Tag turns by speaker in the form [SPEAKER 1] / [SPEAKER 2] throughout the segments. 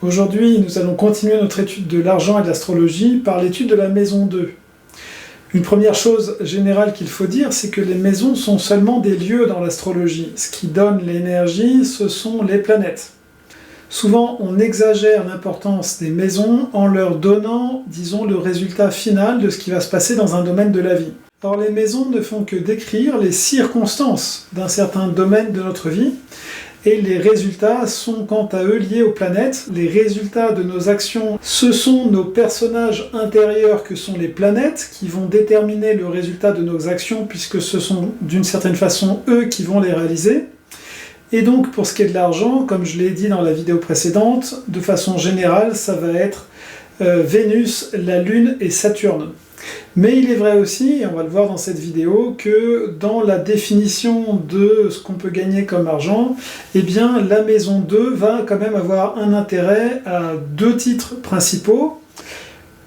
[SPEAKER 1] Aujourd'hui, nous allons continuer notre étude de l'argent et de l'astrologie par l'étude de la maison 2. Une première chose générale qu'il faut dire, c'est que les maisons sont seulement des lieux dans l'astrologie. Ce qui donne l'énergie, ce sont les planètes. Souvent, on exagère l'importance des maisons en leur donnant, disons, le résultat final de ce qui va se passer dans un domaine de la vie. Or, les maisons ne font que décrire les circonstances d'un certain domaine de notre vie, et les résultats sont quant à eux liés aux planètes. Les résultats de nos actions, ce sont nos personnages intérieurs que sont les planètes qui vont déterminer le résultat de nos actions puisque ce sont d'une certaine façon eux qui vont les réaliser. Et donc pour ce qui est de l'argent, comme je l'ai dit dans la vidéo précédente, de façon générale ça va être Vénus, la Lune et Saturne. Mais il est vrai aussi, et on va le voir dans cette vidéo, que dans la définition de ce qu'on peut gagner comme argent, eh bien la maison 2 va quand même avoir un intérêt à deux titres principaux.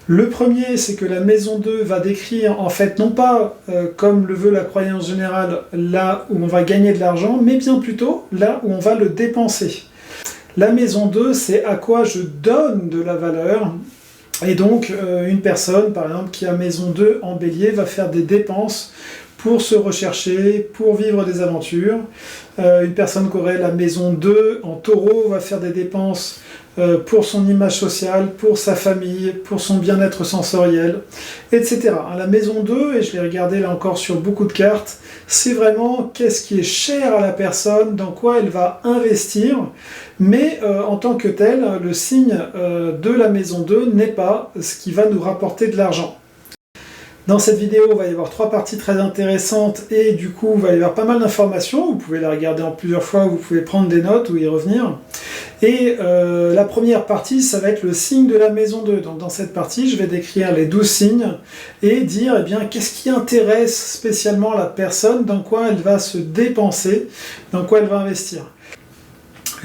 [SPEAKER 1] Le premier, c'est que la maison 2 va décrire, en fait, non pas, comme le veut la croyance générale, là où on va gagner de l'argent, mais bien plutôt là où on va le dépenser. La maison 2, c'est à quoi je donne de la valeur. Et donc, une personne, par exemple, qui a maison 2 en bélier, va faire des dépenses pour se rechercher, pour vivre des aventures. Une personne qui aurait la maison 2 en taureau va faire des dépenses pour son image sociale, pour sa famille, pour son bien-être sensoriel, etc. La maison 2, et je l'ai regardé là encore sur beaucoup de cartes, c'est vraiment qu'est-ce qui est cher à la personne, dans quoi elle va investir, mais en tant que tel, le signe de la maison 2 n'est pas ce qui va nous rapporter de l'argent. Dans cette vidéo, il va y avoir trois parties très intéressantes et du coup, il va y avoir pas mal d'informations. Vous pouvez la regarder en plusieurs fois, vous pouvez prendre des notes ou y revenir. Et la première partie, ça va être le signe de la maison 2. Donc dans cette partie, je vais décrire les 12 signes et dire, eh bien, qu'est-ce qui intéresse spécialement la personne, dans quoi elle va se dépenser, dans quoi elle va investir.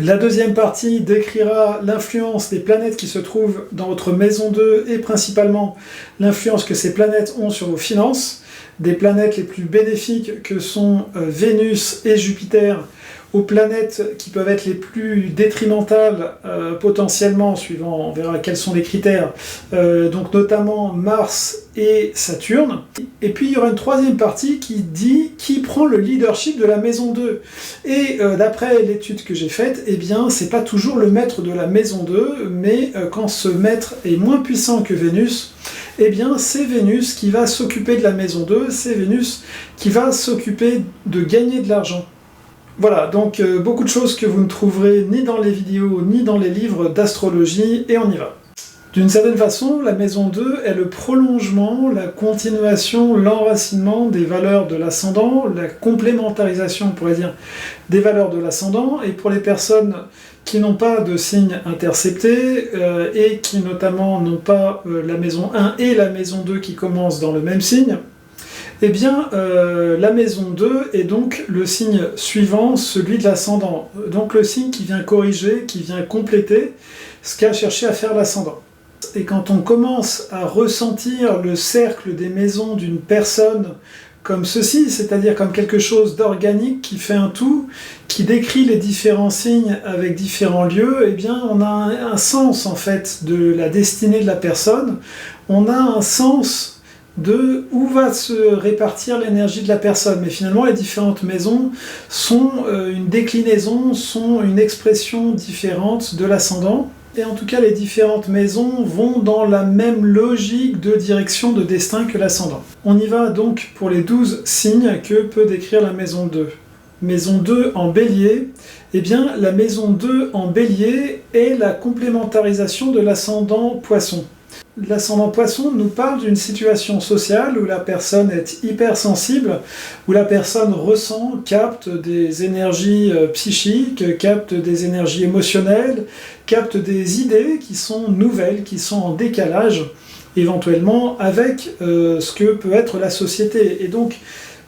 [SPEAKER 1] La deuxième partie décrira l'influence des planètes qui se trouvent dans votre maison 2 et principalement l'influence que ces planètes ont sur vos finances. Des planètes les plus bénéfiques que sont Vénus et Jupiter, aux planètes qui peuvent être les plus détrimentales potentiellement, suivant, on verra quels sont les critères, donc notamment Mars et Saturne. Et puis il y aura une troisième partie qui dit qui prend le leadership de la maison 2. Et d'après l'étude que j'ai faite, eh bien c'est pas toujours le maître de la maison 2, mais quand ce maître est moins puissant que Vénus, eh bien c'est Vénus qui va s'occuper de la maison 2, c'est Vénus qui va s'occuper de gagner de l'argent. Voilà, donc beaucoup de choses que vous ne trouverez ni dans les vidéos ni dans les livres d'astrologie, et on y va. D'une certaine façon, la maison 2 est le prolongement, la continuation, l'enracinement des valeurs de l'ascendant, la complémentarisation, on pourrait dire, des valeurs de l'ascendant, et pour les personnes qui n'ont pas de signe intercepté, et qui notamment n'ont pas la maison 1 et la maison 2 qui commencent dans le même signe, eh bien, la maison 2 est donc le signe suivant, celui de l'ascendant. Donc le signe qui vient corriger, qui vient compléter ce qu'a cherché à faire l'ascendant. Et quand on commence à ressentir le cercle des maisons d'une personne comme ceci, c'est-à-dire comme quelque chose d'organique qui fait un tout, qui décrit les différents signes avec différents lieux, eh bien on a un sens en fait de la destinée de la personne, on a un sens de où va se répartir l'énergie de la personne. Mais finalement, les différentes maisons sont une déclinaison, sont une expression différente de l'ascendant. Et en tout cas, les différentes maisons vont dans la même logique de direction de destin que l'ascendant. On y va donc pour les 12 signes que peut décrire la maison 2. Maison 2 en bélier, eh bien la maison 2 en bélier est la complémentarisation de l'ascendant poisson. L'ascendant poisson nous parle d'une situation sociale où la personne est hypersensible, où la personne ressent, capte des énergies psychiques, capte des énergies émotionnelles, capte des idées qui sont nouvelles, qui sont en décalage, éventuellement avec ce que peut être la société. Et donc,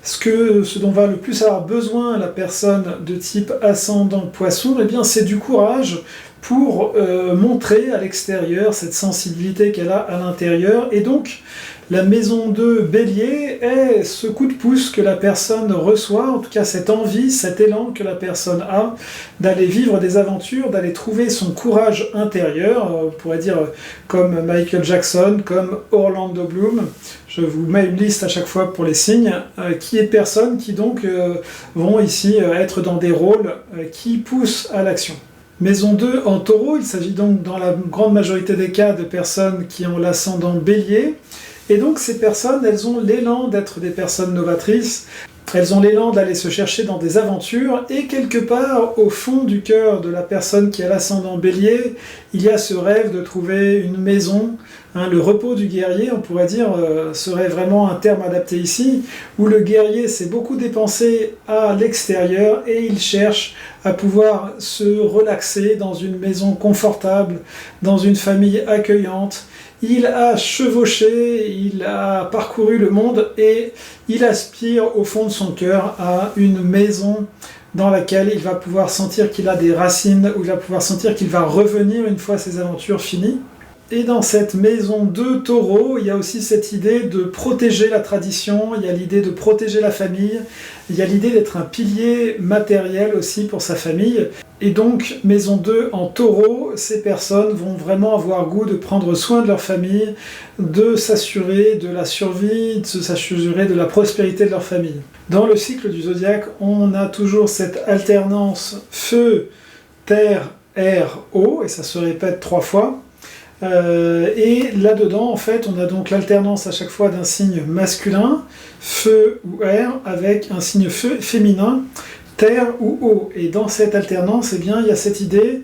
[SPEAKER 1] ce dont va le plus avoir besoin la personne de type ascendant poisson, eh bien c'est du courage pour montrer à l'extérieur cette sensibilité qu'elle a à l'intérieur. Et donc, la maison 2 Bélier est ce coup de pouce que la personne reçoit, en tout cas cette envie, cet élan que la personne a d'aller vivre des aventures, d'aller trouver son courage intérieur, on pourrait dire comme Michael Jackson, comme Orlando Bloom. Je vous mets une liste à chaque fois pour les signes, qui est personnes qui donc vont ici être dans des rôles qui poussent à l'action. Maison 2 en Taureau, il s'agit donc dans la grande majorité des cas de personnes qui ont l'ascendant Bélier. Et donc ces personnes, elles ont l'élan d'être des personnes novatrices, elles ont l'élan d'aller se chercher dans des aventures, et quelque part, au fond du cœur de la personne qui a l'ascendant Bélier, il y a ce rêve de trouver une maison, le repos du guerrier, on pourrait dire, serait vraiment un terme adapté ici, où le guerrier s'est beaucoup dépensé à l'extérieur, et il cherche à pouvoir se relaxer dans une maison confortable, dans une famille accueillante. Il a chevauché, il a parcouru le monde et il aspire au fond de son cœur à une maison dans laquelle il va pouvoir sentir qu'il a des racines, où il va pouvoir sentir qu'il va revenir une fois ses aventures finies. Et dans cette maison de Taureau, il y a aussi cette idée de protéger la tradition, il y a l'idée de protéger la famille, il y a l'idée d'être un pilier matériel aussi pour sa famille. Et donc, maison 2 en Taureau, ces personnes vont vraiment avoir goût de prendre soin de leur famille, de s'assurer de la survie, de s'assurer de la prospérité de leur famille. Dans le cycle du zodiaque, on a toujours cette alternance feu, terre, air, eau, et ça se répète 3 fois. Et là-dedans, en fait, on a donc l'alternance à chaque fois d'un signe masculin, feu ou air, avec un signe feu féminin, terre ou eau. Et dans cette alternance, eh bien, il y a cette idée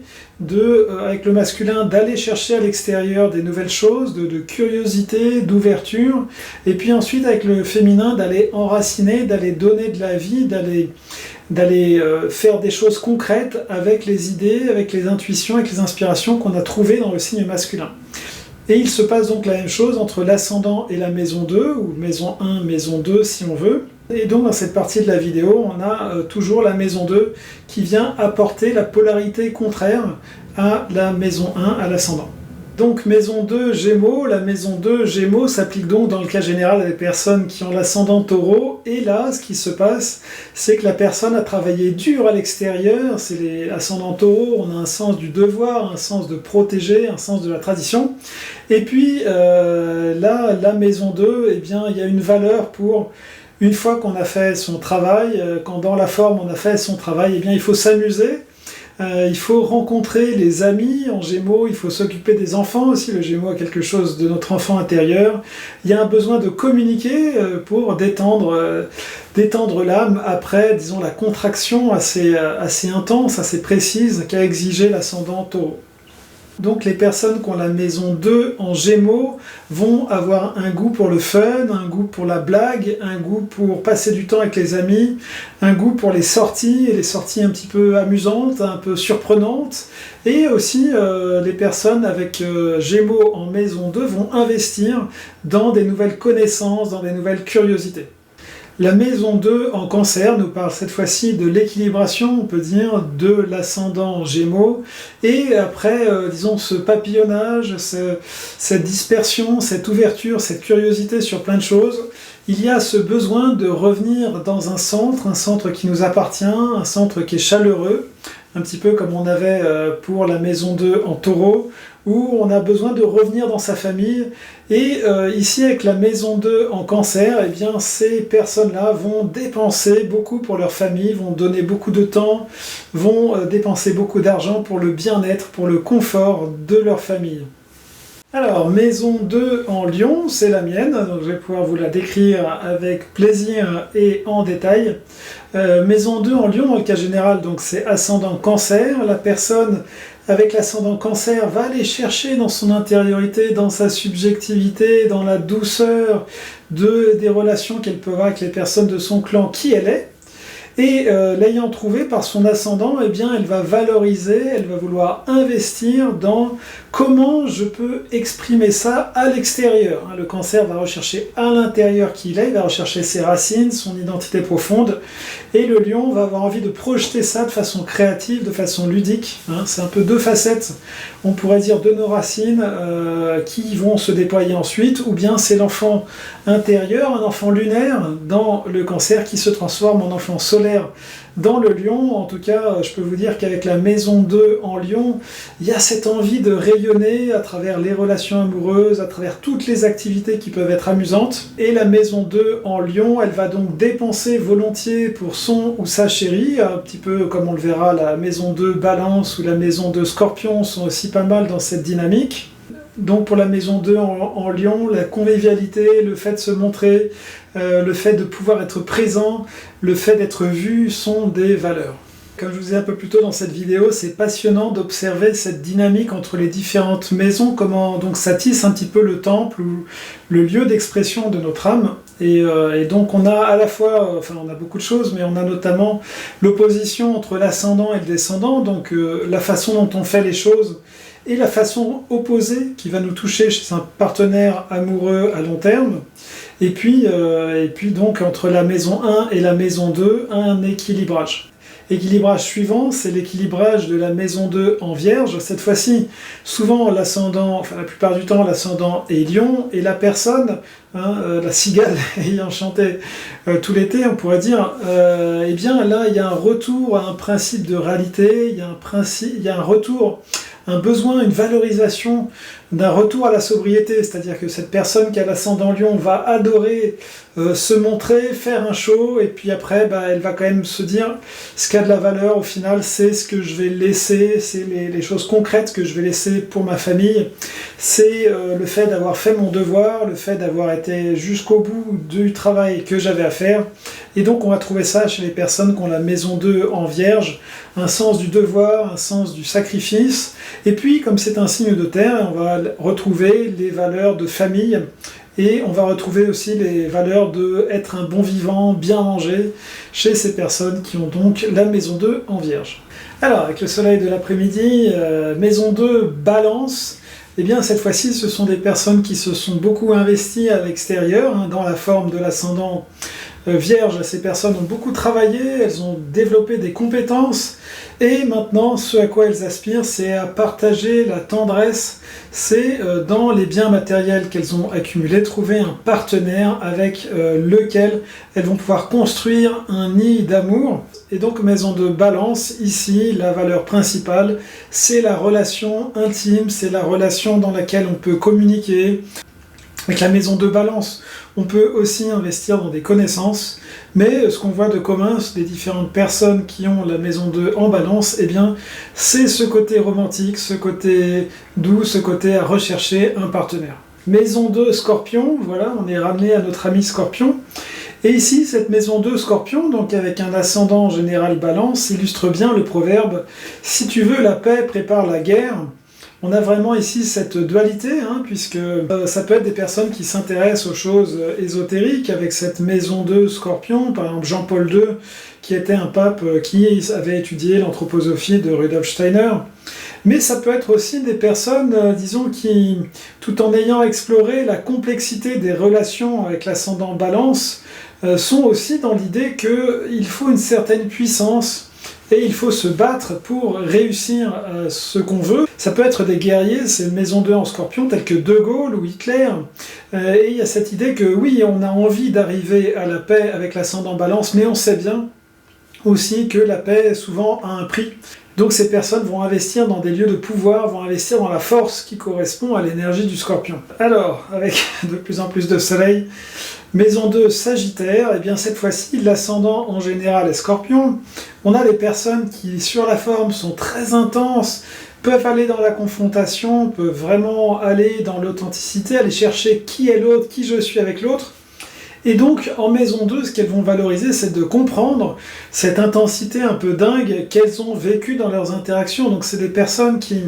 [SPEAKER 1] avec le masculin d'aller chercher à l'extérieur des nouvelles choses, de curiosité, d'ouverture, et puis ensuite avec le féminin d'aller enraciner, d'aller donner de la vie, d'aller faire des choses concrètes avec les idées, avec les intuitions, avec les inspirations qu'on a trouvées dans le signe masculin. Et il se passe donc la même chose entre l'ascendant et la maison 2, ou maison 1, maison 2 si on veut. Et donc dans cette partie de la vidéo, on a toujours la maison 2 qui vient apporter la polarité contraire à la maison 1, à l'ascendant. Donc maison 2 Gémeaux, la maison 2 Gémeaux s'applique donc dans le cas général à des personnes qui ont l'ascendant Taureau, et là ce qui se passe, c'est que la personne a travaillé dur à l'extérieur, c'est les ascendants Taureau, on a un sens du devoir, un sens de protéger, un sens de la tradition, et puis là, la maison 2, eh bien il y a une valeur pour... Une fois qu'on a fait son travail, quand dans la forme on a fait son travail, eh bien il faut s'amuser. Il faut rencontrer les amis en Gémeaux, il faut s'occuper des enfants aussi, le Gémeaux a quelque chose de notre enfant intérieur. Il y a un besoin de communiquer pour détendre l'âme après, disons, la contraction assez intense, assez précise qu'a exigé l'ascendant Taureau. Donc les personnes qui ont la maison 2 en Gémeaux vont avoir un goût pour le fun, un goût pour la blague, un goût pour passer du temps avec les amis, un goût pour les sorties, et les sorties un petit peu amusantes, un peu surprenantes. Et aussi les personnes avec Gémeaux en maison 2 vont investir dans des nouvelles connaissances, dans des nouvelles curiosités. La maison 2 en Cancer nous parle cette fois-ci de l'équilibration, on peut dire, de l'ascendant Gémeaux, et après, disons, ce papillonnage, cette dispersion, cette ouverture, cette curiosité sur plein de choses, il y a ce besoin de revenir dans un centre qui nous appartient, un centre qui est chaleureux, un petit peu comme on avait pour la maison 2 en Taureau, où on a besoin de revenir dans sa famille. Et ici, avec la maison 2 en Cancer, eh bien, ces personnes-là vont dépenser beaucoup pour leur famille, vont donner beaucoup de temps, vont dépenser beaucoup d'argent pour le bien-être, pour le confort de leur famille. Alors, maison 2 en Lion, c'est la mienne, donc je vais pouvoir vous la décrire avec plaisir et en détail. Maison 2 en Lion, dans le cas général, donc c'est ascendant Cancer. La personne avec l'ascendant Cancer va aller chercher dans son intériorité, dans sa subjectivité, dans la douceur des relations qu'elle peut avoir avec les personnes de son clan, qui elle est. Et l'ayant trouvé par son ascendant, eh bien, elle va valoriser, elle va vouloir investir dans comment je peux exprimer ça à l'extérieur. Le cancer va rechercher à l'intérieur qui il est, il va rechercher ses racines, son identité profonde, et le lion va avoir envie de projeter ça de façon créative, de façon ludique. C'est un peu deux facettes, on pourrait dire, de nos racines qui vont se déployer ensuite, ou bien c'est l'enfant intérieur, un enfant lunaire dans le cancer qui se transforme en enfant solaire dans le lion. En tout cas, je peux vous dire qu'avec la maison 2 en lion, il y a cette envie de rayonner à travers les relations amoureuses, à travers toutes les activités qui peuvent être amusantes. Et la maison 2 en lion, elle va donc dépenser volontiers pour son ou sa chérie, un petit peu comme on le verra, la maison 2 balance ou la maison 2 scorpion sont aussi pas mal dans cette dynamique. Donc pour la maison 2 en lion, la convivialité, le fait de se montrer, le fait de pouvoir être présent, le fait d'être vu sont des valeurs. Comme je vous disais un peu plus tôt dans cette vidéo, c'est passionnant d'observer cette dynamique entre les différentes maisons, comment donc ça tisse un petit peu le temple ou le lieu d'expression de notre âme. Et donc on a à la fois, on a beaucoup de choses, mais on a notamment l'opposition entre l'ascendant et le descendant, donc la façon dont on fait les choses, et la façon opposée qui va nous toucher chez un partenaire amoureux à long terme. Et puis donc entre la maison 1 et la maison 2, un équilibrage. Équilibrage suivant, c'est l'équilibrage de la maison 2 en Vierge. Cette fois-ci, souvent l'ascendant, la plupart du temps, l'ascendant est Lion, et la personne, la cigale ayant chanté tout l'été, on pourrait dire, eh bien là, il y a un retour à un principe de réalité, il y a un retour, un besoin, une valorisation d'un retour à la sobriété, c'est-à-dire que cette personne qui a l'ascendant Lion va adorer se montrer, faire un show, et puis après elle va quand même se dire ce qui a de la valeur au final, c'est ce que je vais laisser, c'est les choses concrètes que je vais laisser pour ma famille, c'est le fait d'avoir fait mon devoir, le fait d'avoir été jusqu'au bout du travail que j'avais à faire. Et donc on va trouver ça chez les personnes qui ont la maison 2 en Vierge, un sens du devoir, un sens du sacrifice, et puis comme c'est un signe de terre, on va retrouver les valeurs de famille, et on va retrouver aussi les valeurs d'être un bon vivant, bien manger, chez ces personnes qui ont donc la maison 2 en Vierge. Alors, avec le soleil de l'après-midi, maison 2 Balance, eh bien cette fois-ci ce sont des personnes qui se sont beaucoup investies à l'extérieur, dans la forme de l'ascendant Vierge. Ces personnes ont beaucoup travaillé, elles ont développé des compétences, et maintenant ce à quoi elles aspirent, c'est à partager la tendresse, c'est dans les biens matériels qu'elles ont accumulés, trouver un partenaire avec lequel elles vont pouvoir construire un nid d'amour. Et donc maison de Balance, ici la valeur principale, c'est la relation intime, c'est la relation dans laquelle on peut communiquer. Avec la maison de Balance, on peut aussi investir dans des connaissances, mais ce qu'on voit de commun des différentes personnes qui ont la maison 2 en Balance, eh bien, c'est ce côté romantique, ce côté doux, ce côté à rechercher un partenaire. Maison 2 Scorpion, voilà, on est ramené à notre ami Scorpion. Et ici, cette maison 2 Scorpion, donc avec un ascendant en général Balance, illustre bien le proverbe « Si tu veux la paix, prépare la guerre ». On a vraiment ici cette dualité, puisque ça peut être des personnes qui s'intéressent aux choses ésotériques, avec cette maison 2 Scorpion, par exemple Jean-Paul II, qui était un pape qui avait étudié l'anthroposophie de Rudolf Steiner. Mais ça peut être aussi des personnes, disons, qui, tout en ayant exploré la complexité des relations avec l'ascendant Balance, sont aussi dans l'idée qu'il faut une certaine puissance, et il faut se battre pour réussir ce qu'on veut. Ça peut être des guerriers, c'est une maison 2 en Scorpion, tels que De Gaulle ou Hitler. Et il y a cette idée que oui, on a envie d'arriver à la paix avec l'ascendant Balance, mais on sait bien aussi que la paix souvent a un prix. Donc ces personnes vont investir dans des lieux de pouvoir, vont investir dans la force qui correspond à l'énergie du Scorpion. Alors, avec de plus en plus de soleil, maison 2 Sagittaire, et bien cette fois-ci, l'ascendant en général est Scorpion. On a des personnes qui, sur la forme, sont très intenses, peuvent aller dans la confrontation, peuvent vraiment aller dans l'authenticité, aller chercher qui est l'autre, qui je suis avec l'autre. Et donc, en maison 2, ce qu'elles vont valoriser, c'est de comprendre cette intensité un peu dingue qu'elles ont vécue dans leurs interactions. Donc, c'est des personnes qui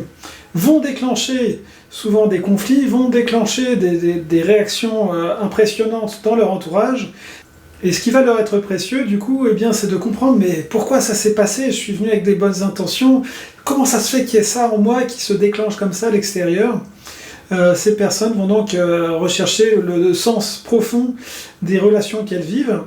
[SPEAKER 1] vont déclencher souvent des conflits, vont déclencher des réactions impressionnantes dans leur entourage. Et ce qui va leur être précieux, du coup, eh bien, c'est de comprendre, mais pourquoi ça s'est passé? Je suis venu avec des bonnes intentions. Comment ça se fait qu'il y ait ça en moi qui se déclenche comme ça à l'extérieur? Ces personnes vont donc rechercher le sens profond des relations qu'elles vivent.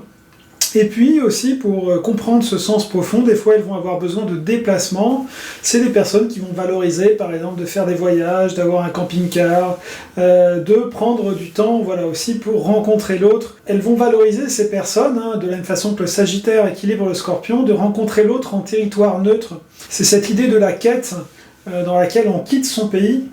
[SPEAKER 1] Et puis aussi, pour comprendre ce sens profond, des fois elles vont avoir besoin de déplacements. C'est des personnes qui vont valoriser, par exemple, de faire des voyages, d'avoir un camping-car, de prendre du temps, voilà, aussi pour rencontrer l'autre. Elles vont valoriser ces personnes, de la même façon que le Sagittaire équilibre le Scorpion, de rencontrer l'autre en territoire neutre. C'est cette idée de la quête dans laquelle on quitte son pays.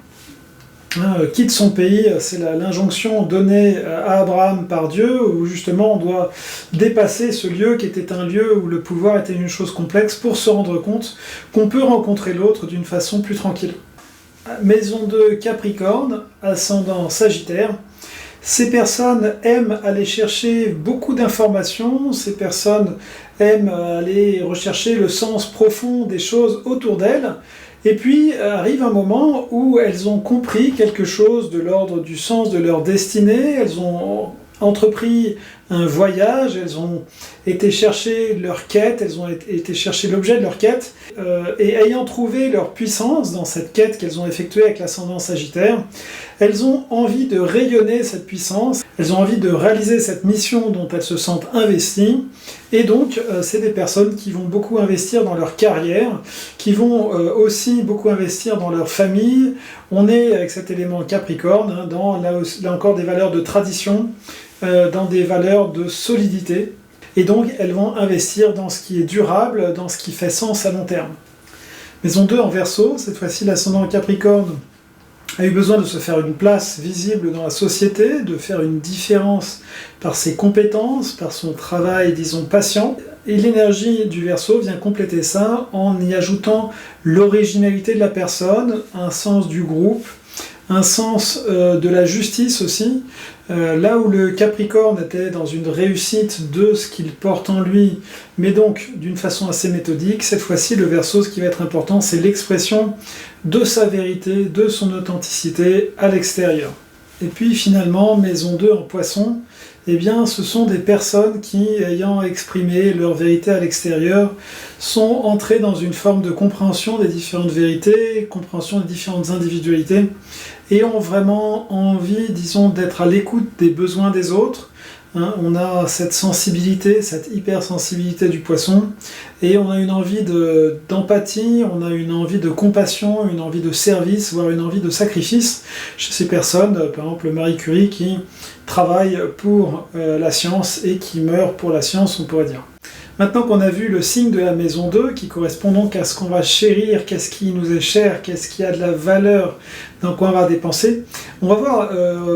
[SPEAKER 1] Quitte son pays, c'est l'injonction donnée à Abraham par Dieu, où justement on doit dépasser ce lieu qui était un lieu où le pouvoir était une chose complexe pour se rendre compte qu'on peut rencontrer l'autre d'une façon plus tranquille. Maison de Capricorne, ascendant Sagittaire. Ces personnes aiment aller chercher beaucoup d'informations, ces personnes aiment aller rechercher le sens profond des choses autour d'elles. Et puis arrive un moment où elles ont compris quelque chose de l'ordre du sens de leur destinée, elles ont entrepris un voyage, elles ont été chercher leur quête, elles ont été chercher l'objet de leur quête, et ayant trouvé leur puissance dans cette quête qu'elles ont effectuée avec l'ascendant Sagittaire, elles ont envie de rayonner cette puissance, elles ont envie de réaliser cette mission dont elles se sentent investies, et donc c'est des personnes qui vont beaucoup investir dans leur carrière, qui vont aussi beaucoup investir dans leur famille. On est avec cet élément Capricorne, dans là encore des valeurs de tradition, dans des valeurs de solidité, et donc elles vont investir dans ce qui est durable, dans ce qui fait sens à long terme. Maison 2 en Verseau, cette fois-ci l'ascendant Capricorne a eu besoin de se faire une place visible dans la société, de faire une différence par ses compétences, par son travail, disons, patient. Et l'énergie du Verseau vient compléter ça en y ajoutant l'originalité de la personne, un sens du groupe, un sens de la justice aussi. Là où le Capricorne était dans une réussite de ce qu'il porte en lui, mais donc d'une façon assez méthodique, cette fois-ci le Verseau, ce qui va être important, c'est l'expression de sa vérité, de son authenticité à l'extérieur. Et puis finalement, Maison 2 en Poisson, eh bien ce sont des personnes qui, ayant exprimé leur vérité à l'extérieur, sont entrées dans une forme de compréhension des différentes vérités, compréhension des différentes individualités, et ont vraiment envie, disons, d'être à l'écoute des besoins des autres. On a cette sensibilité, cette hypersensibilité du Poisson, et on a une envie d'empathie, on a une envie de compassion, une envie de service, voire une envie de sacrifice chez ces personnes, par exemple Marie Curie qui travaille pour la science et qui meurt pour la science, on pourrait dire. Maintenant qu'on a vu le signe de la maison 2, qui correspond donc à ce qu'on va chérir, qu'est-ce qui nous est cher, qu'est-ce qui a de la valeur, dans quoi on va dépenser, on va voir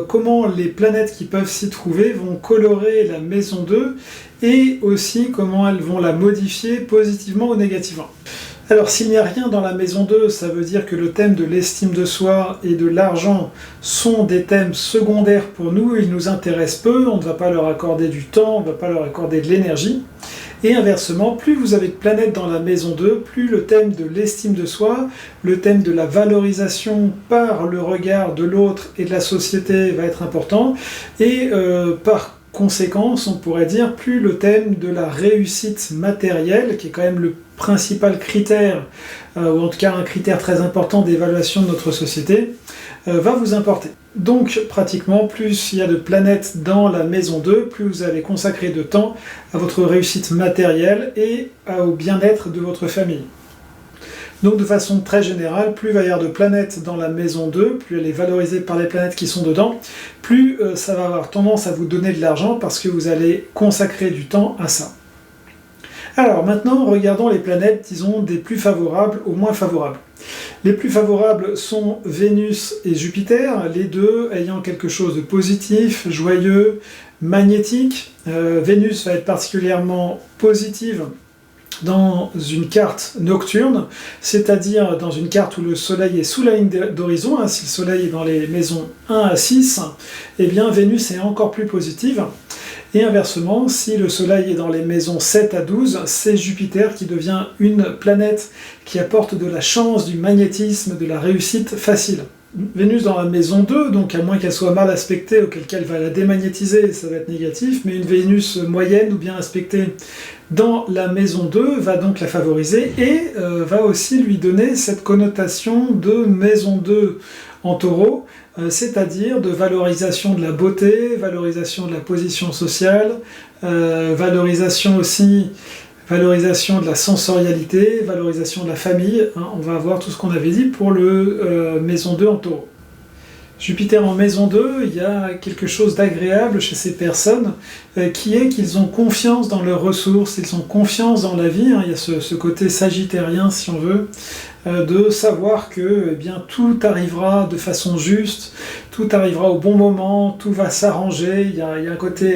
[SPEAKER 1] comment les planètes qui peuvent s'y trouver vont colorer la maison 2, et aussi comment elles vont la modifier positivement ou négativement. Alors s'il n'y a rien dans la maison 2, ça veut dire que le thème de l'estime de soi et de l'argent sont des thèmes secondaires pour nous, ils nous intéressent peu, on ne va pas leur accorder du temps, on ne va pas leur accorder de l'énergie. Et inversement, plus vous avez de planètes dans la maison 2, plus le thème de l'estime de soi, le thème de la valorisation par le regard de l'autre et de la société va être important, et par conséquence, on pourrait dire, plus le thème de la réussite matérielle, qui est quand même le principal critère, ou en tout cas un critère très important d'évaluation de notre société, va vous importer. Donc pratiquement, plus il y a de planètes dans la maison 2, plus vous allez consacrer de temps à votre réussite matérielle et au bien-être de votre famille. Donc de façon très générale, plus il va y avoir de planètes dans la maison 2, plus elle est valorisée par les planètes qui sont dedans, plus ça va avoir tendance à vous donner de l'argent parce que vous allez consacrer du temps à ça. Alors maintenant, regardons les planètes, disons, des plus favorables aux moins favorables. Les plus favorables sont Vénus et Jupiter, les deux ayant quelque chose de positif, joyeux, magnétique. Vénus va être particulièrement positive dans une carte nocturne, c'est-à-dire dans une carte où le soleil est sous la ligne d'horizon, si le soleil est dans les maisons 1 à 6, eh bien Vénus est encore plus positive. Et inversement, si le soleil est dans les maisons 7 à 12, c'est Jupiter qui devient une planète qui apporte de la chance, du magnétisme, de la réussite facile. Vénus dans la maison 2, donc à moins qu'elle soit mal aspectée, auquel cas elle va la démagnétiser, ça va être négatif, mais une Vénus moyenne ou bien aspectée dans la maison 2 va donc la favoriser et va aussi lui donner cette connotation de maison 2 en taureau, c'est-à-dire de valorisation de la beauté, valorisation de la position sociale, valorisation de la sensorialité, valorisation de la famille, hein, on va avoir tout ce qu'on avait dit pour le maison 2 en taureau. Jupiter en maison 2, il y a quelque chose d'agréable chez ces personnes qui est qu'ils ont confiance dans leurs ressources, ils ont confiance dans la vie, hein, il y a ce côté sagittérien si on veut, de savoir que eh bien, tout arrivera de façon juste, tout arrivera au bon moment, tout va s'arranger, il y a un côté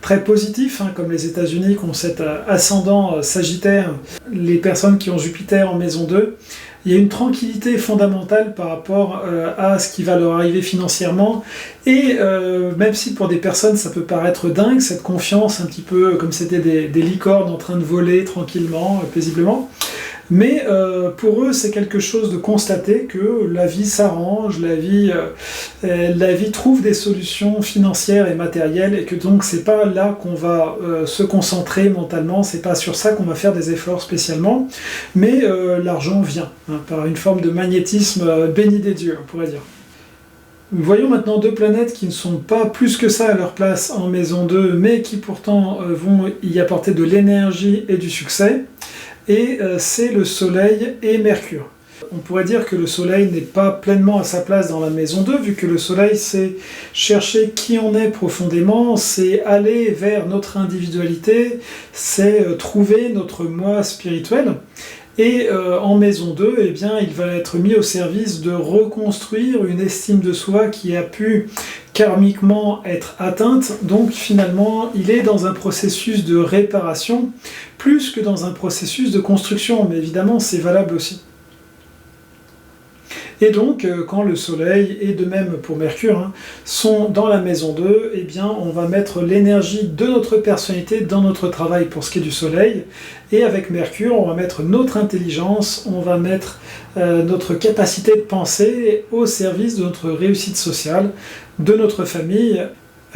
[SPEAKER 1] très positif, hein, comme les États-Unis qui ont cet ascendant sagittaire, les personnes qui ont Jupiter en maison 2, il y a une tranquillité fondamentale par rapport à ce qui va leur arriver financièrement, et même si pour des personnes ça peut paraître dingue, cette confiance un petit peu comme c'était des licornes en train de voler tranquillement, paisiblement, mais pour eux c'est quelque chose de constater que la vie s'arrange, la vie trouve des solutions financières et matérielles, et que donc c'est pas là qu'on va se concentrer mentalement, c'est pas sur ça qu'on va faire des efforts spécialement, mais l'argent vient, hein, par une forme de magnétisme béni des dieux, on pourrait dire. Voyons maintenant deux planètes qui ne sont pas plus que ça à leur place en maison 2, mais qui pourtant vont y apporter de l'énergie et du succès. Et c'est le Soleil et Mercure. On pourrait dire que le Soleil n'est pas pleinement à sa place dans la maison 2, vu que le Soleil c'est chercher qui on est profondément, c'est aller vers notre individualité, c'est trouver notre moi spirituel. Et en maison 2, eh bien, il va être mis au service de reconstruire une estime de soi qui a pu karmiquement être atteinte, donc finalement il est dans un processus de réparation plus que dans un processus de construction, mais évidemment c'est valable aussi. Et donc, quand le Soleil, et de même pour Mercure, hein, sont dans la maison 2, eh bien, on va mettre l'énergie de notre personnalité dans notre travail pour ce qui est du Soleil, et avec Mercure, on va mettre notre intelligence, on va mettre notre capacité de penser au service de notre réussite sociale, de notre famille.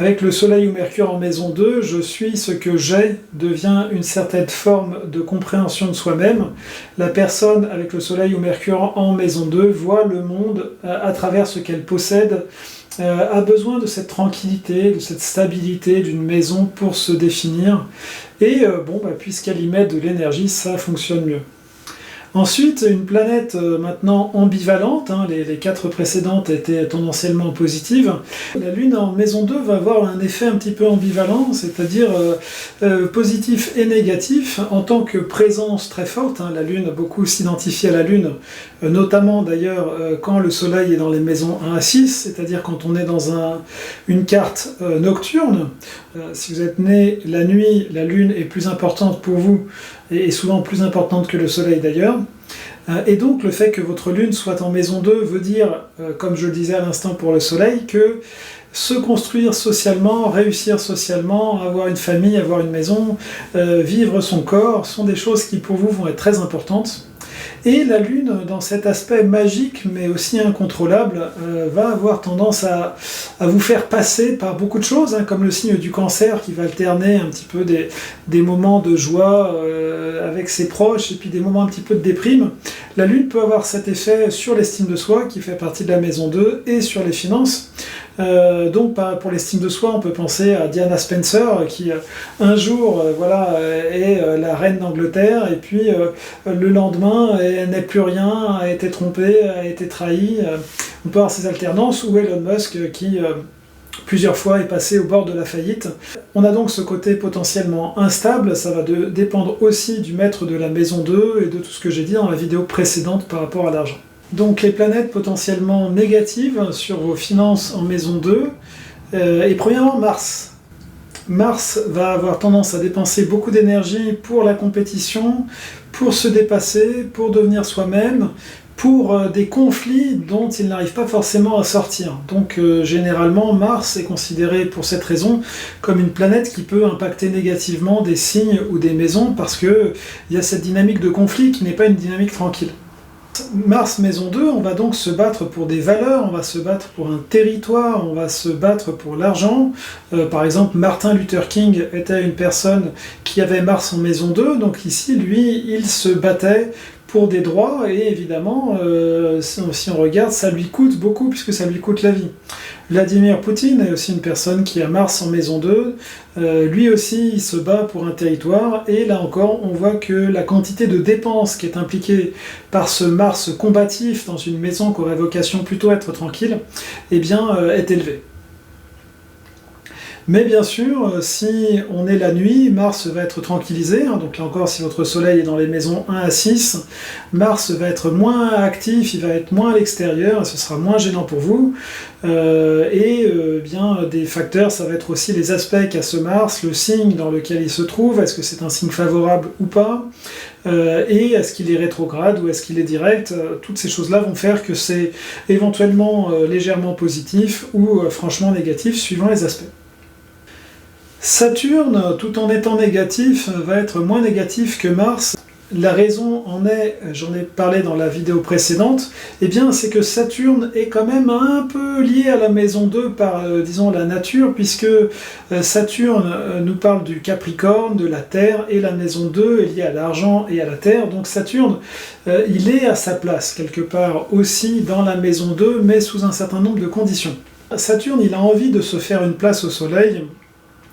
[SPEAKER 1] Avec le Soleil ou Mercure en maison 2, je suis ce que j'ai devient une certaine forme de compréhension de soi-même. La personne avec le Soleil ou Mercure en maison 2 voit le monde à travers ce qu'elle possède, a besoin de cette tranquillité, de cette stabilité d'une maison pour se définir. Et puisqu'elle y met de l'énergie, ça fonctionne mieux. Ensuite, une planète maintenant ambivalente, hein, les 4 précédentes étaient tendanciellement positives. La Lune en maison 2 va avoir un effet un petit peu ambivalent, c'est-à-dire positif et négatif, en tant que présence très forte. Hein, la Lune, beaucoup s'identifient à la Lune, notamment d'ailleurs quand le Soleil est dans les maisons 1 à 6, c'est-à-dire quand on est dans une carte nocturne. Si vous êtes né la nuit, la Lune est plus importante pour vous, et souvent plus importante que le Soleil d'ailleurs. Et donc le fait que votre Lune soit en maison 2 veut dire, comme je le disais à l'instant pour le Soleil, que se construire socialement, réussir socialement, avoir une famille, avoir une maison, vivre son corps, sont des choses qui pour vous vont être très importantes. Et la Lune, dans cet aspect magique, mais aussi incontrôlable, va avoir tendance à vous faire passer par beaucoup de choses, hein, comme le signe du Cancer qui va alterner un petit peu des moments de joie avec ses proches, et puis des moments un petit peu de déprime. La Lune peut avoir cet effet sur l'estime de soi, qui fait partie de la maison 2, et sur les finances. Donc pour l'estime de soi, on peut penser à Diana Spencer qui un jour est la reine d'Angleterre, et puis le lendemain elle n'est plus rien, a été trompée, a été trahie. On peut avoir ces alternances, ou Elon Musk qui plusieurs fois est passé au bord de la faillite. On a donc ce côté potentiellement instable, ça va dépendre aussi du maître de la maison 2 et de tout ce que j'ai dit dans la vidéo précédente par rapport à l'argent. Donc les planètes potentiellement négatives sur vos finances en maison 2, et premièrement Mars. Mars va avoir tendance à dépenser beaucoup d'énergie pour la compétition, pour se dépasser, pour devenir soi-même, pour des conflits dont il n'arrive pas forcément à sortir. Donc généralement Mars est considéré pour cette raison comme une planète qui peut impacter négativement des signes ou des maisons, parce qu'il y a cette dynamique de conflit qui n'est pas une dynamique tranquille. Mars maison 2, on va donc se battre pour des valeurs, on va se battre pour un territoire, on va se battre pour l'argent. Par exemple, Martin Luther King était une personne qui avait Mars en maison 2, donc ici, lui, il se battait pour des droits, et évidemment, si on regarde, ça lui coûte beaucoup, puisque ça lui coûte la vie. Vladimir Poutine est aussi une personne qui a Mars en maison 2, lui aussi il se bat pour un territoire, et là encore on voit que la quantité de dépenses qui est impliquée par ce Mars combatif dans une maison qui aurait vocation plutôt à être tranquille, eh bien, est élevée. Mais bien sûr, si on est la nuit, Mars va être tranquillisé, hein, donc là encore, si votre soleil est dans les maisons 1 à 6, Mars va être moins actif, il va être moins à l'extérieur, et ce sera moins gênant pour vous. Bien, des facteurs, ça va être aussi les aspects qu'a ce Mars, le signe dans lequel il se trouve, est-ce que c'est un signe favorable ou pas, et est-ce qu'il est rétrograde ou est-ce qu'il est direct, toutes ces choses-là vont faire que c'est éventuellement légèrement positif ou franchement négatif, suivant les aspects. Saturne, tout en étant négatif, va être moins négatif que Mars. La raison en est, j'en ai parlé dans la vidéo précédente, eh bien c'est que Saturne est quand même un peu lié à la maison 2 par, disons, la nature, puisque Saturne nous parle du Capricorne, de la Terre, et la maison 2 est liée à l'argent et à la Terre, donc Saturne, il est à sa place quelque part aussi dans la maison 2, mais sous un certain nombre de conditions. Saturne, il a envie de se faire une place au Soleil,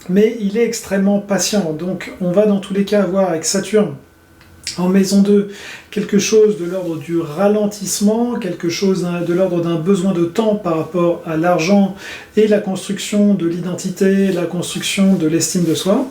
[SPEAKER 1] mais il est extrêmement patient, donc on va dans tous les cas avoir avec Saturne en maison 2 quelque chose de l'ordre du ralentissement, quelque chose de l'ordre d'un besoin de temps par rapport à l'argent et la construction de l'identité, la construction de l'estime de soi.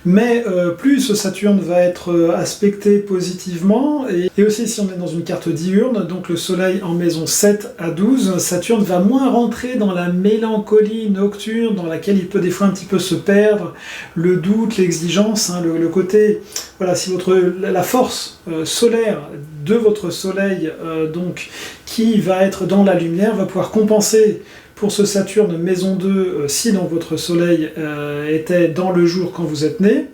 [SPEAKER 1] Mais plus ce Saturne va être aspecté positivement, et aussi si on est dans une carte diurne, donc le Soleil en maison 7 à 12, Saturne va moins rentrer dans la mélancolie nocturne, dans laquelle il peut des fois un petit peu se perdre, le doute, l'exigence, hein, le côté, voilà, si la force solaire de votre Soleil, donc, qui va être dans la lumière, va pouvoir compenser pour ce Saturne maison 2, si donc votre Soleil était dans le jour quand vous êtes né.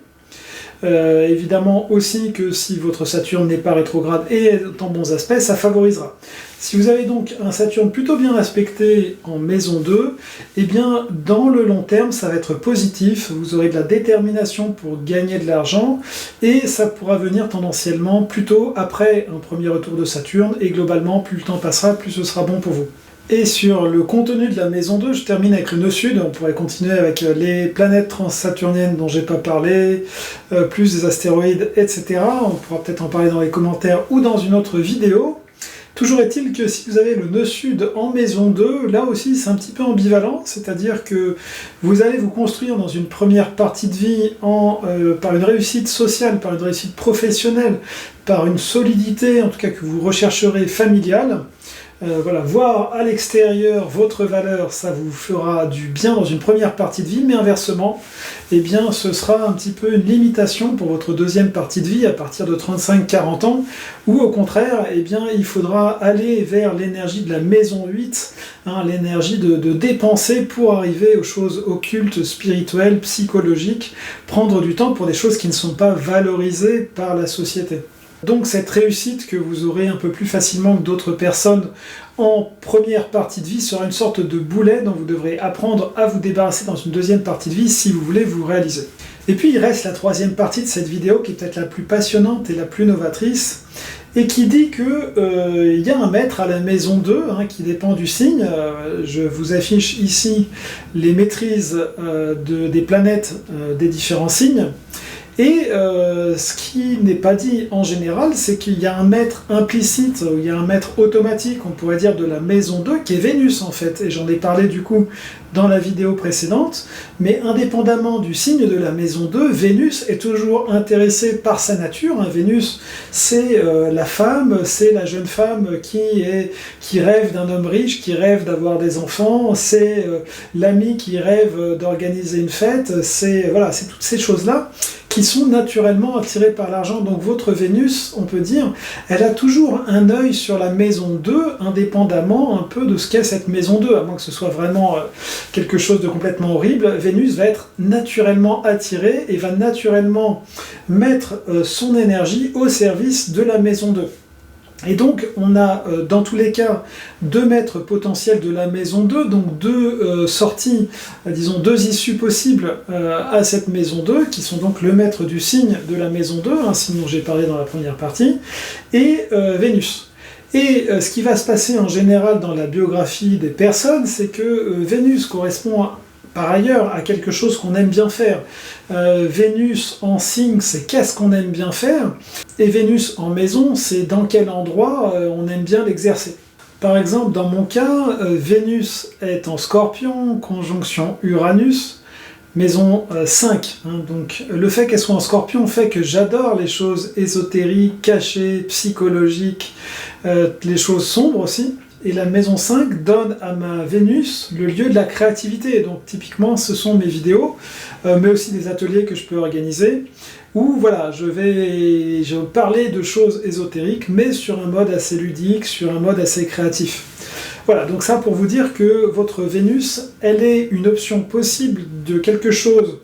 [SPEAKER 1] Évidemment aussi que si votre Saturne n'est pas rétrograde et est en bons aspects, ça favorisera. Si vous avez donc un Saturne plutôt bien aspecté en maison 2, eh bien dans le long terme ça va être positif, vous aurez de la détermination pour gagner de l'argent, et ça pourra venir tendanciellement plutôt après un premier retour de Saturne, et globalement plus le temps passera, plus ce sera bon pour vous. Et sur le contenu de la maison 2, je termine avec le nœud sud, on pourrait continuer avec les planètes transsaturniennes dont j'ai pas parlé, plus des astéroïdes, etc. On pourra peut-être en parler dans les commentaires ou dans une autre vidéo. Toujours est-il que si vous avez le nœud sud en maison 2, là aussi c'est un petit peu ambivalent, c'est-à-dire que vous allez vous construire dans une première partie de vie par une réussite sociale, par une réussite professionnelle, par une solidité, en tout cas que vous rechercherez familiale. Voilà, voir à l'extérieur votre valeur, ça vous fera du bien dans une première partie de vie, mais inversement, eh bien, ce sera un petit peu une limitation pour votre deuxième partie de vie à partir de 35-40 ans, où au contraire, eh bien, il faudra aller vers l'énergie de la maison 8, hein, l'énergie de dépenser pour arriver aux choses occultes, spirituelles, psychologiques, prendre du temps pour des choses qui ne sont pas valorisées par la société. Donc cette réussite que vous aurez un peu plus facilement que d'autres personnes en première partie de vie sera une sorte de boulet dont vous devrez apprendre à vous débarrasser dans une deuxième partie de vie si vous voulez vous réaliser. Et puis il reste la troisième partie de cette vidéo qui est peut-être la plus passionnante et la plus novatrice, et qui dit que y a un maître à la maison 2 hein, qui dépend du signe. Je vous affiche ici les maîtrises des planètes des différents signes. Et ce qui n'est pas dit en général, c'est qu'il y a un maître implicite, il y a un maître automatique, on pourrait dire, de la maison 2, qui est Vénus en fait, et j'en ai parlé du coup dans la vidéo précédente, mais indépendamment du signe de la maison 2, Vénus est toujours intéressée par sa nature. Hein. Vénus, c'est la femme, c'est la jeune femme qui rêve d'un homme riche, qui rêve d'avoir des enfants, c'est l'ami qui rêve d'organiser une fête, c'est voilà, c'est toutes ces choses-là qui sont naturellement attirés par l'argent. Donc votre Vénus, on peut dire, elle a toujours un œil sur la maison 2, indépendamment un peu de ce qu'est cette maison 2, à moins que ce soit vraiment quelque chose de complètement horrible. Vénus va être naturellement attirée et va naturellement mettre son énergie au service de la maison 2. Et donc, on a dans tous les cas 2 maîtres potentiels de la maison 2, donc 2 sorties, disons 2 issues possibles à cette maison 2, qui sont donc le maître du signe de la maison 2, un signe dont j'ai parlé dans la première partie, et Vénus. Et ce qui va se passer en général dans la biographie des personnes, c'est que Vénus correspond par ailleurs à quelque chose qu'on aime bien faire. Vénus en signe, c'est qu'est-ce qu'on aime bien faire, et Vénus en maison, c'est dans quel endroit on aime bien l'exercer. Par exemple, dans mon cas, Vénus est en Scorpion, conjonction Uranus, maison 5. Donc le fait qu'elle soit en Scorpion fait que j'adore les choses ésotériques, cachées, psychologiques, les choses sombres aussi. Et la maison 5 donne à ma Vénus le lieu de la créativité. Donc typiquement, ce sont mes vidéos, mais aussi des ateliers que je peux organiser, où voilà, je vais parler de choses ésotériques, mais sur un mode assez ludique, sur un mode assez créatif. Voilà, donc ça pour vous dire que votre Vénus, elle est une option possible de quelque chose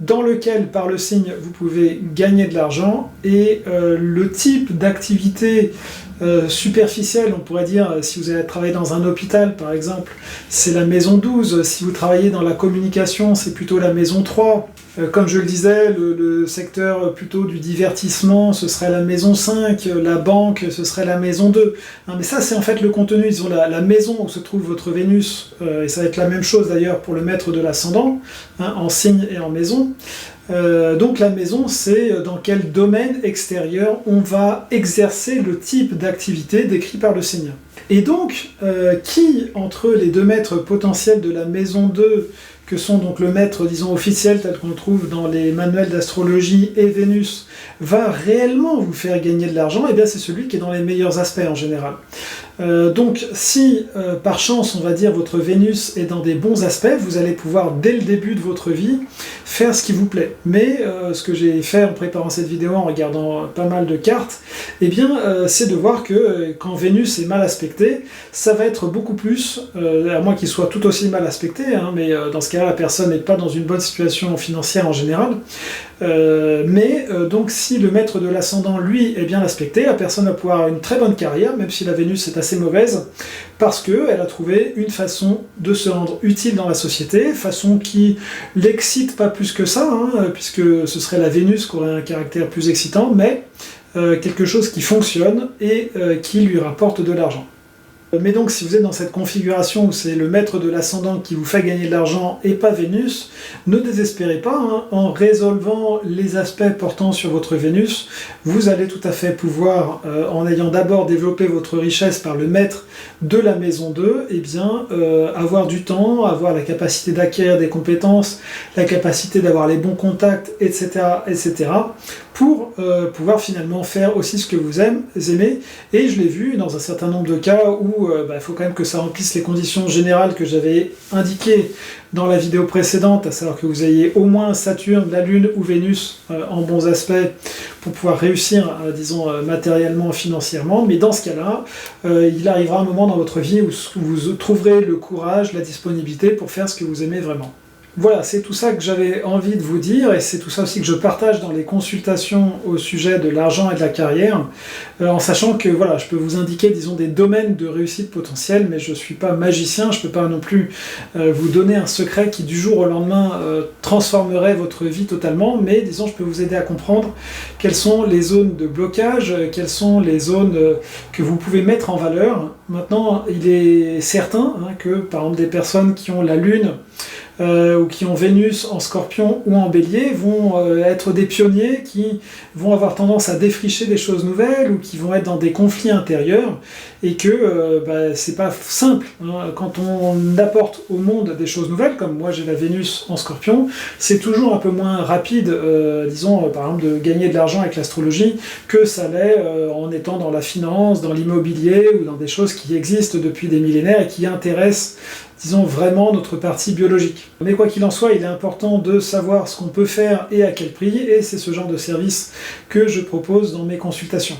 [SPEAKER 1] dans lequel, par le signe, vous pouvez gagner de l'argent, et le type d'activité superficielle, on pourrait dire, si vous allez travailler dans un hôpital par exemple, c'est la maison 12, si vous travaillez dans la communication, c'est plutôt la maison 3, comme je le disais, le secteur plutôt du divertissement, ce serait la maison 5, la banque, ce serait la maison 2. Mais ça, c'est en fait le contenu, disons, la maison où se trouve votre Vénus, et ça va être la même chose d'ailleurs pour le maître de l'ascendant, en signe et en maison. Donc la maison, c'est dans quel domaine extérieur on va exercer le type d'activité décrit par le signe. Et donc, qui, entre les 2 maîtres potentiels de la maison 2, que sont donc le maître, disons, officiel, tel qu'on le trouve dans les manuels d'astrologie, et Vénus, va réellement vous faire gagner de l'argent, et bien c'est celui qui est dans les meilleurs aspects en général. Donc si par chance on va dire votre Vénus est dans des bons aspects, vous allez pouvoir dès le début de votre vie faire ce qui vous plaît. Mais ce que j'ai fait en préparant cette vidéo, en regardant pas mal de cartes, eh bien c'est de voir que quand Vénus est mal aspectée, ça va être beaucoup plus, à moins qu'il soit tout aussi mal aspecté, mais dans ce cas-là la personne n'est pas dans une bonne situation financière en général. Donc si le maître de l'ascendant lui est bien aspecté, la personne va pouvoir avoir une très bonne carrière, même si la Vénus est assez mauvaise, parce qu'elle a trouvé une façon de se rendre utile dans la société, façon qui l'excite pas plus que ça, puisque ce serait la Vénus qui aurait un caractère plus excitant, mais quelque chose qui fonctionne et qui lui rapporte de l'argent. Mais donc si vous êtes dans cette configuration où c'est le maître de l'ascendant qui vous fait gagner de l'argent et pas Vénus, ne désespérez pas, en résolvant les aspects portant sur votre Vénus, vous allez tout à fait pouvoir, en ayant d'abord développé votre richesse par le maître de la maison 2, avoir du temps, avoir la capacité d'acquérir des compétences, la capacité d'avoir les bons contacts, etc., pour pouvoir finalement faire aussi ce que vous aimez. Et je l'ai vu dans un certain nombre de cas où il faut quand même que ça remplisse les conditions générales que j'avais indiquées dans la vidéo précédente, à savoir que vous ayez au moins Saturne, la Lune ou Vénus en bons aspects pour pouvoir réussir, matériellement, financièrement. Mais dans ce cas-là, il arrivera un moment dans votre vie où vous trouverez le courage, la disponibilité pour faire ce que vous aimez vraiment. Voilà, c'est tout ça que j'avais envie de vous dire, et c'est tout ça aussi que je partage dans les consultations au sujet de l'argent et de la carrière, en sachant que voilà, je peux vous indiquer, disons, des domaines de réussite potentielle, mais je ne suis pas magicien, je ne peux pas non plus vous donner un secret qui du jour au lendemain transformerait votre vie totalement, mais disons, je peux vous aider à comprendre quelles sont les zones de blocage, quelles sont les zones que vous pouvez mettre en valeur. Maintenant, il est certain que, par exemple, des personnes qui ont la Lune, ou qui ont Vénus en Scorpion ou en Bélier vont être des pionniers qui vont avoir tendance à défricher des choses nouvelles ou qui vont être dans des conflits intérieurs, et que c'est pas simple. Quand on apporte au monde des choses nouvelles, comme moi j'ai la Vénus en Scorpion, c'est toujours un peu moins rapide, par exemple, de gagner de l'argent avec l'astrologie que ça l'est en étant dans la finance, dans l'immobilier ou dans des choses qui existent depuis des millénaires et qui intéressent, disons, vraiment notre partie biologique. Mais quoi qu'il en soit, il est important de savoir ce qu'on peut faire et à quel prix, et c'est ce genre de service que je propose dans mes consultations.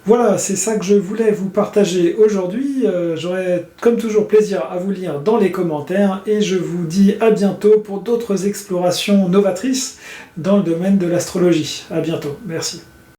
[SPEAKER 1] Voilà, c'est ça que je voulais vous partager aujourd'hui. J'aurai comme toujours plaisir à vous lire dans les commentaires et je vous dis à bientôt pour d'autres explorations novatrices dans le domaine de l'astrologie. À bientôt, merci.